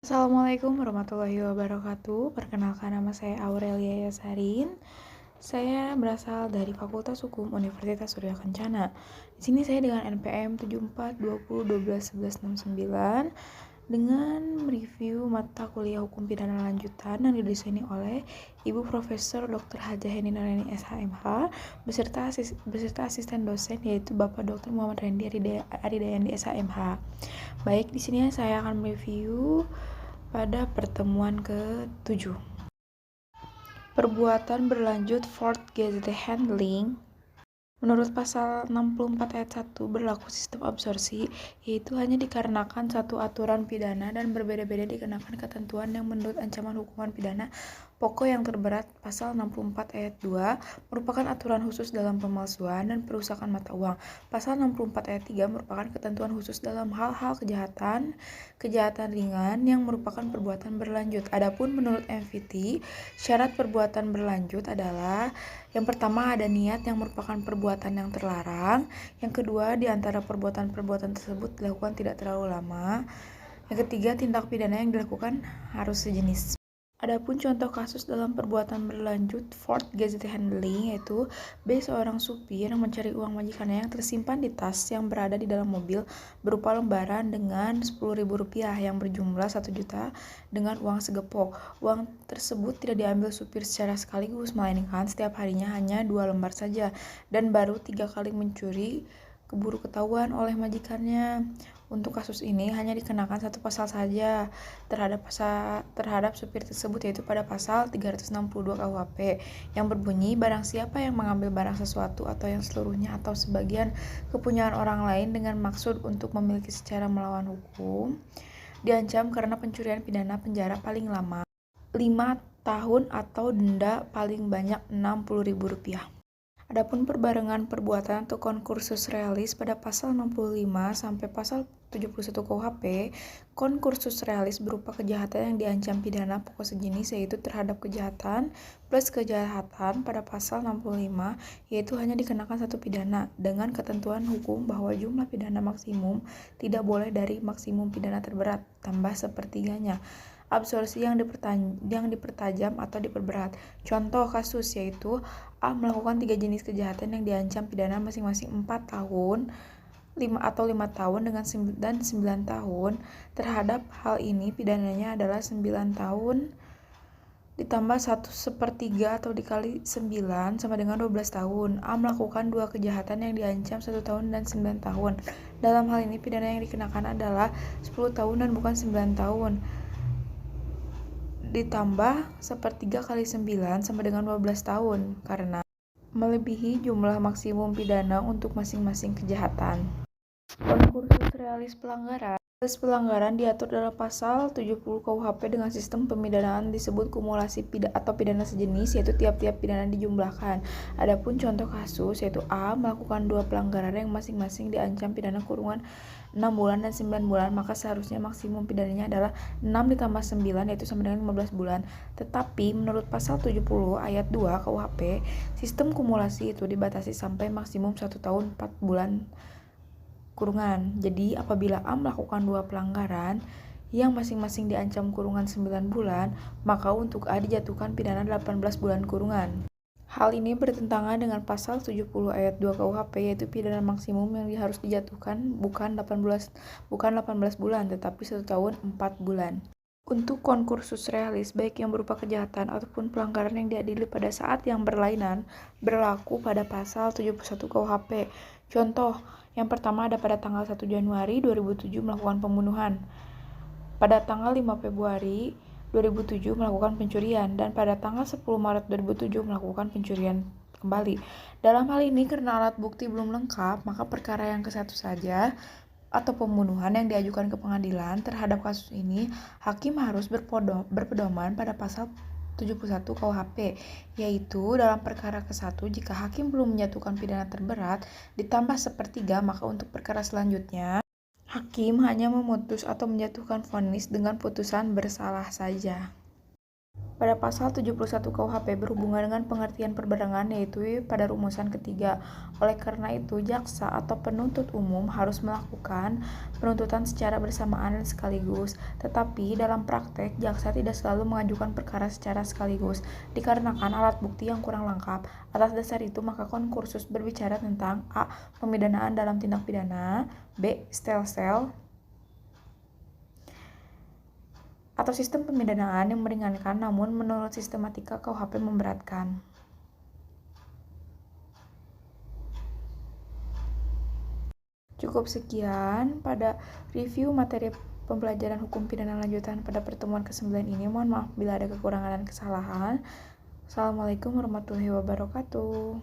Assalamualaikum warahmatullahi wabarakatuh. Perkenalkan, nama saya Aurelia Yasarin. Saya berasal dari Fakultas Hukum Universitas Surya Kencana. Di sini saya dengan NPM 7420121169 dengan mereview mata kuliah Hukum Pidana Lanjutan yang didesaini oleh Ibu Profesor Dr. Hajah Heni Nurani SHMH beserta asisten dosen yaitu Bapak Dr. Muhammad Rendi Aridayandi SHMH. Baik, di sini saya akan mereview pada pertemuan ke-7. Perbuatan berlanjut Fourth Gazette Handling. Menurut pasal 64 ayat 1 berlaku sistem absorpsi, yaitu hanya dikarenakan satu aturan pidana dan berbeda-beda dikenakan ketentuan yang menurut ancaman hukuman pidana pokok yang terberat. Pasal 64 ayat 2 merupakan aturan khusus dalam pemalsuan dan perusakan mata uang. Pasal 64 ayat 3 merupakan ketentuan khusus dalam hal-hal kejahatan ringan yang merupakan perbuatan berlanjut. Adapun menurut MVT, syarat perbuatan berlanjut adalah yang pertama ada niat yang merupakan perbuatan yang terlarang. Yang kedua, di antara perbuatan-perbuatan tersebut dilakukan tidak terlalu lama. Yang ketiga, tindak pidana yang dilakukan harus sejenis. Adapun contoh kasus dalam perbuatan berlanjut Fourth Gazette Handling yaitu B. Seorang supir yang mencari uang majikannya yang tersimpan di tas yang berada di dalam mobil berupa lembaran dengan Rp10.000 yang berjumlah 1 juta dengan uang segepok. Uang tersebut tidak diambil supir secara sekaligus, melainkan setiap harinya hanya 2 lembar saja dan baru 3 kali mencuri keburu ketahuan oleh majikannya. Untuk kasus ini hanya dikenakan satu pasal saja terhadap supir tersebut, yaitu pada pasal 362 KUHP yang berbunyi barang siapa yang mengambil barang sesuatu atau yang seluruhnya atau sebagian kepunyaan orang lain dengan maksud untuk memiliki secara melawan hukum diancam karena pencurian pidana penjara paling lama 5 tahun atau denda paling banyak Rp60.000. Adapun perbarengan perbuatan atau konkursus realis pada pasal 65 sampai pasal 71 KUHP, konkursus realis berupa kejahatan yang diancam pidana pokok sejenis yaitu terhadap kejahatan plus kejahatan pada pasal 65 yaitu hanya dikenakan satu pidana dengan ketentuan hukum bahwa jumlah pidana maksimum tidak boleh dari maksimum pidana terberat tambah sepertiganya. Absorpsi yang dipertajam atau diperberat. Contoh kasus yaitu A. Melakukan 3 jenis kejahatan yang diancam pidana masing-masing 4 tahun, 5 tahun dan 9 tahun. Terhadap hal ini pidananya adalah 9 tahun ditambah 1/3 atau dikali 9 sama dengan 12 tahun. A. Melakukan 2 kejahatan yang diancam 1 tahun dan 9 tahun. Dalam hal ini pidana yang dikenakan adalah 10 tahun dan bukan 9 tahun. Ditambah 1/3 kali 9 sama dengan 12 tahun karena melebihi jumlah maksimum pidana untuk masing-masing kejahatan. Konkursus realis pelanggaran. Pelanggaran diatur dalam pasal 70 KUHP dengan sistem pemidanaan disebut kumulasi atau pidana sejenis, yaitu tiap-tiap pidana dijumlahkan. Adapun contoh kasus yaitu A. Melakukan 2 pelanggaran yang masing-masing diancam pidana kurungan 6 bulan dan 9 bulan, maka seharusnya maksimum pidananya adalah 6 ditambah 9 yaitu sama dengan 15 bulan. Tetapi menurut pasal 70 ayat 2 KUHP, sistem kumulasi itu dibatasi sampai maksimum 1 tahun 4 bulan kurungan. Jadi apabila A melakukan 2 pelanggaran yang masing-masing diancam kurungan 9 bulan, maka untuk A dijatuhkan pidana 18 bulan kurungan. Hal ini bertentangan dengan pasal 70 ayat 2 KUHP yaitu pidana maksimum yang harus dijatuhkan bukan 18 bulan tetapi 1 tahun 4 bulan. Untuk konkursus realis baik yang berupa kejahatan ataupun pelanggaran yang diadili pada saat yang berlainan berlaku pada pasal 71 KUHP. Contoh, yang pertama ada pada tanggal 1 Januari 2007 melakukan pembunuhan, pada tanggal 5 Februari 2007 melakukan pencurian, dan pada tanggal 10 Maret 2007 melakukan pencurian kembali. Dalam hal ini karena alat bukti belum lengkap, maka perkara yang ke-1 saja atau pembunuhan yang diajukan ke pengadilan terhadap kasus ini, hakim harus berpedoman pada pasal 71 KUHP, yaitu dalam perkara ke-1 jika hakim belum menjatuhkan pidana terberat ditambah 1/3, maka untuk perkara selanjutnya hakim hanya memutus atau menjatuhkan vonis dengan putusan bersalah saja. pada pasal 71 KUHP berhubungan dengan pengertian perbarengan, yaitu pada rumusan ketiga. Oleh karena itu, jaksa atau penuntut umum harus melakukan penuntutan secara bersamaan dan sekaligus. Tetapi dalam praktek, jaksa tidak selalu mengajukan perkara secara sekaligus, dikarenakan alat bukti yang kurang lengkap. Atas dasar itu, maka konkursus berbicara tentang A. Pemidanaan dalam tindak pidana, B. Stelsel atau sistem pemidanaan yang meringankan, namun menurut sistematika KUHP memberatkan. Cukup sekian pada review materi pembelajaran hukum pidana lanjutan pada pertemuan ke-9 ini. Mohon maaf bila ada kekurangan dan kesalahan. Assalamualaikum warahmatullahi wabarakatuh.